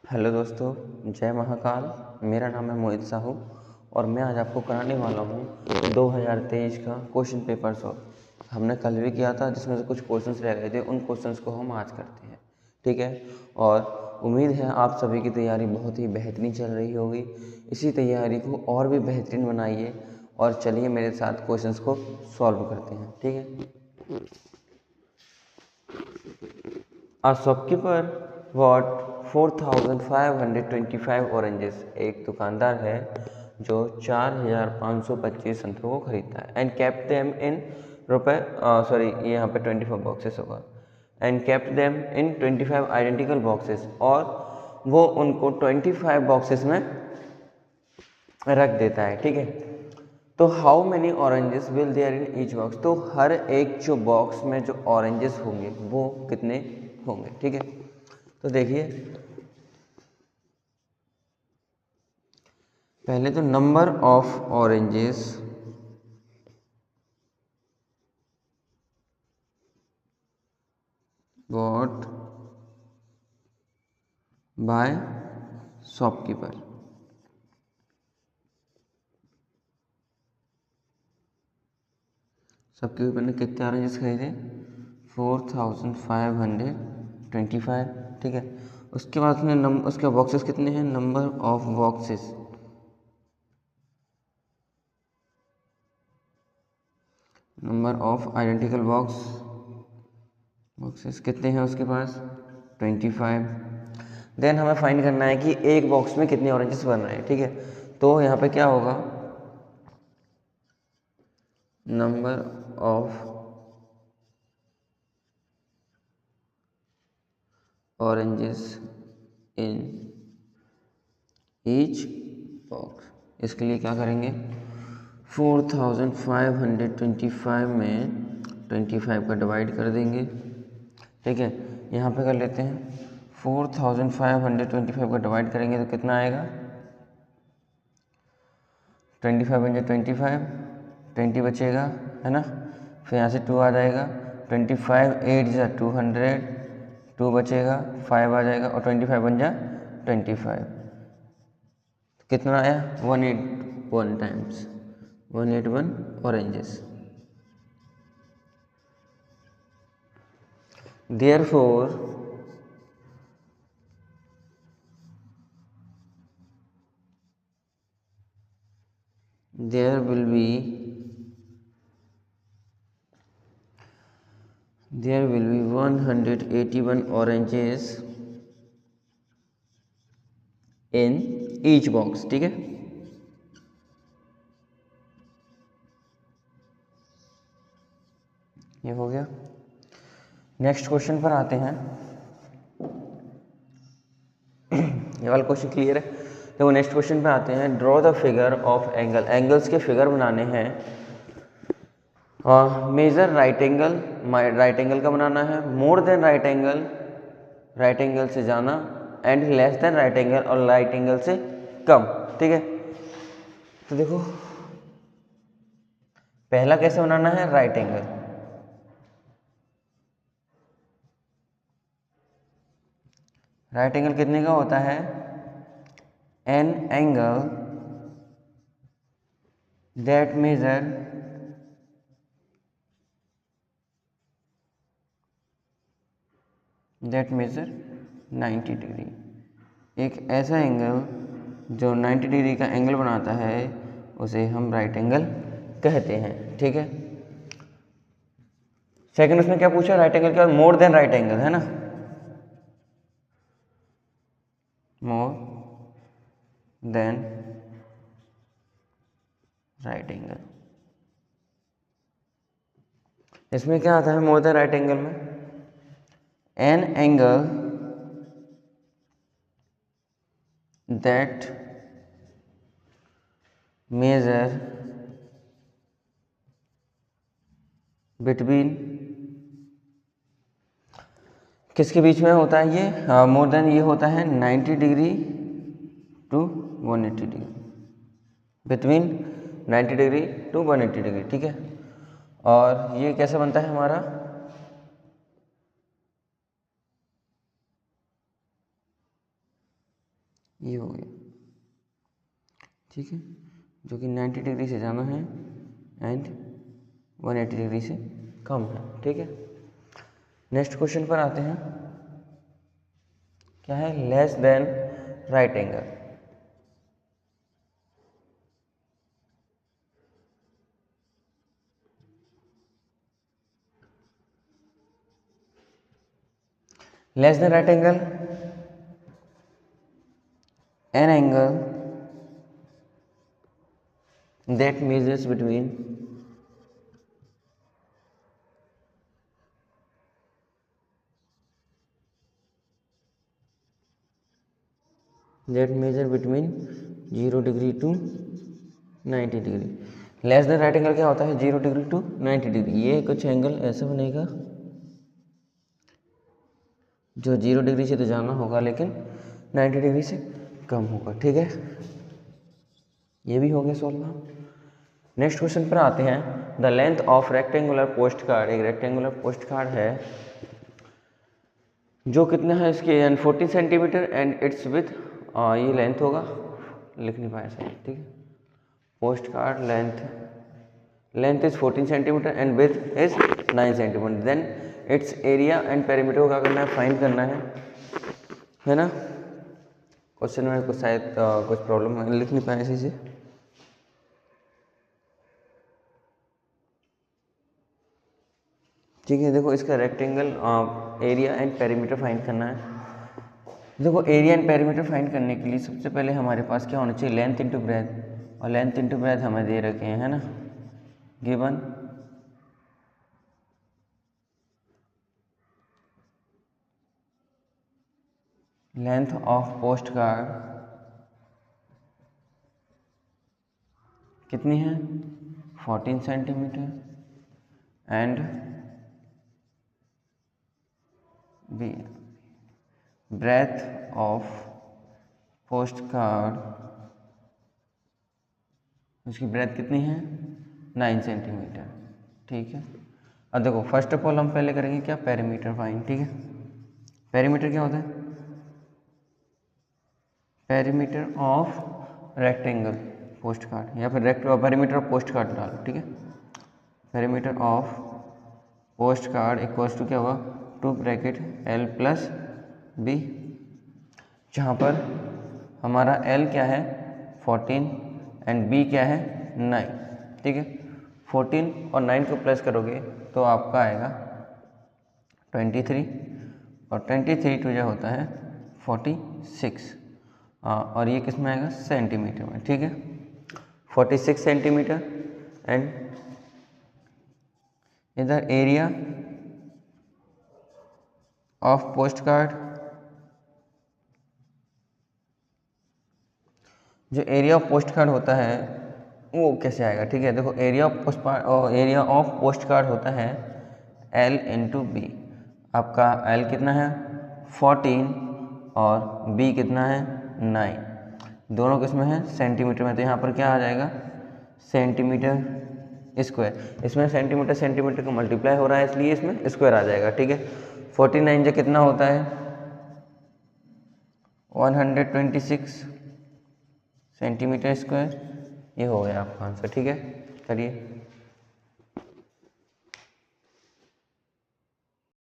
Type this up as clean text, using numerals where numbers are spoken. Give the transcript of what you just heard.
Hello दोस्तों, जय महाकाल। मेरा नाम है मोहित साहू और मैं आज आपको कराने वाला हूँ 2023 का क्वेश्चन पेपर सॉल्व। हमने कल भी किया था जिसमें से कुछ क्वेश्चंस रह गए थे, उन क्वेश्चंस को हम आज करते हैं। ठीक है, और उम्मीद है आप सभी की तैयारी बहुत ही बेहतरीन चल रही होगी। इसी तैयारी को और भी बेहतरीन बनाइए और चलिए मेरे साथ क्वेश्चंस को सॉल्व करते हैं। ठीक है। A shopkeeper bought 4,525 oranges. एक दुकानदार है जो 4,525 संतरों को खरीदता है। एंड केप्ट देम इन ये यहाँ पे 24 बॉक्सेस होगा। And kept them in 25 identical boxes, और वो उनको 25 बॉक्सेस में रख देता है। ठीक है, तो how many oranges will there in each box. तो हर एक जो बॉक्स में जो ऑरेंजेस होंगे वो कितने होंगे। ठीक है, तो देखिए पहले तो number of oranges bought by shopkeeper. Shopkeeper ने कितने ऑरेंजेस खरीदे? 4,525। ठीक है, उसके बाद उसके बॉक्सेस कितने हैं? Number of boxes, number of identical boxes कितने हैं उसके पास? 25। देन हमें फाइंड करना है कि एक बॉक्स में कितने ऑरेंजेस बन रहे हैं। ठीक है, तो यहाँ पे क्या होगा? Number of oranges in each box. इसके लिए क्या करेंगे? 4,525 में 25 का डिवाइड कर देंगे। ठीक है, यहाँ पे कर लेते हैं 4,525 का डिवाइड करेंगे तो कितना आएगा? 25 बन जाए 25, 20 बचेगा, है ना। फिर यहाँ से 2 आ जाएगा, 25 8 जा 200, 2 बचेगा, 5 आ जाएगा और 25 बन जा 25। कितना आया? 181 times, 181 oranges. Therefore, there will be 181 oranges in each box। ठीक है, ये हो गया। नेक्स्ट क्वेश्चन पर आते हैं। ये वाला क्वेश्चन क्लियर है? तो नेक्स्ट क्वेश्चन पे आते हैं। Draw the figure of angle. Angles के फिगर बनाने हैं। Measure right angle, right angle का बनाना है। More than right angle, right angle से ज़्यादा। And less than right angle, और राइट एंगल से कम। ठीक है, तो देखो पहला कैसे बनाना है? Right angle. राइट एंगल कितने का होता है? An angle that measure that measure 90 degree. एक ऐसा एंगल जो 90 डिग्री का एंगल बनाता है उसे हम राइट एंगल कहते हैं। ठीक है, सेकंड उसने क्या पूछा? राइट एंगल के बाद मोर देन राइट एंगल, है ना। मोर देन राइट एंगल, इसमें क्या आता है? मोर देन राइट एंगल में an angle that measure between, किसके बीच में होता है ये? मोर देन ये होता है 90 degree to 180 degree, between 90 degree to 180 degree. ठीक है, और ये कैसे बनता है हमारा? ये हो गया, ठीक है, जो कि 90 डिग्री से ज़्यादा है एंड 180 डिग्री से कम है, ठीक है। नेक्स्ट क्वेश्चन पर आते हैं, क्या है, less than right angle. Less than right angle, an angle that measures between that measure between 0 degree to 90 degree. Less than right angle क्या होता है, 0 डिग्री टू 90 डिग्री। ये कुछ एंगल ऐसा बनेगा जो 0 डिग्री से तो जाना होगा लेकिन 90 डिग्री से कम होगा, ठीक है। ये भी हो गया सॉल्व। नेक्स्ट क्वेश्चन पर आते हैं, the length of rectangular post card. एक रेक्टेंगुलर पोस्ट कार्ड है जो कितना है इसके, यानी 14 सेंटीमीटर एंड इट्स विथ, ये लेंथ होगा, लिख नहीं पाया सही, ठीक है। Post card length is 14 centimetre and width is 9 centimetre. Then its area and perimeter को क्या करना है, फाइंड करना है ना। क्वेश्चन में कुछ शायद कुछ प्रॉब्लम है, लिख नहीं पाया इसी से। ठीक है, देखो इसका rectangle area and perimeter find करना है। देखो एरिया एंड पेरीमीटर फाइंड करने के लिए सबसे पहले हमारे पास क्या होना चाहिए, लेंथ इंटू ब्रेथ, और लेंथ इंटू ब्रेथ हमें दे रखे हैं, है ना, given length of post card कितनी है, 14 centimetre and breadth of post card, उसकी ब्रेथ कितनी है, 9 सेंटीमीटर, ठीक है। अब देखो फर्स्ट ऑफ ऑल हम पहले करेंगे क्या, पेरीमीटर फाइंड, ठीक है। पेरीमीटर क्या होता है, perimeter of rectangle post card, या फिर पेरीमीटर ऑफ पोस्ट कार्ड डालो, ठीक है। Perimeter of post card equals to क्या होगा, 2 ब्रैकेट L प्लस B, जहाँ पर हमारा L क्या है 14 एंड B क्या है 9, ठीक है। 14 और 9 को प्लस करोगे तो आपका आएगा 23, और 23 टू जो होता है 46, और ये किस में आएगा, सेंटीमीटर में, ठीक है। 46 सेंटीमीटर एंड इधर एरिया ऑफ पोस्ट कार्ड, जो एरिया ऑफ पोस्ट कार्ड होता है वो कैसे आएगा, ठीक है। देखो एरिया ऑफ पोस्ट कार्ड होता है L इंटू बी। आपका L कितना है 14 और B कितना है 9, दोनों किसमें है सेंटीमीटर में, तो यहाँ पर क्या आ जाएगा, सेंटीमीटर स्क्वायर। इसमें सेंटीमीटर सेंटीमीटर का मल्टीप्लाई हो रहा है इसलिए इसमें स्क्वायर आ जाएगा, ठीक है। 49 जो कितना होता है 126 सेंटीमीटर स्क्वायर, ये हो गया आपका आंसर, ठीक है। करिए।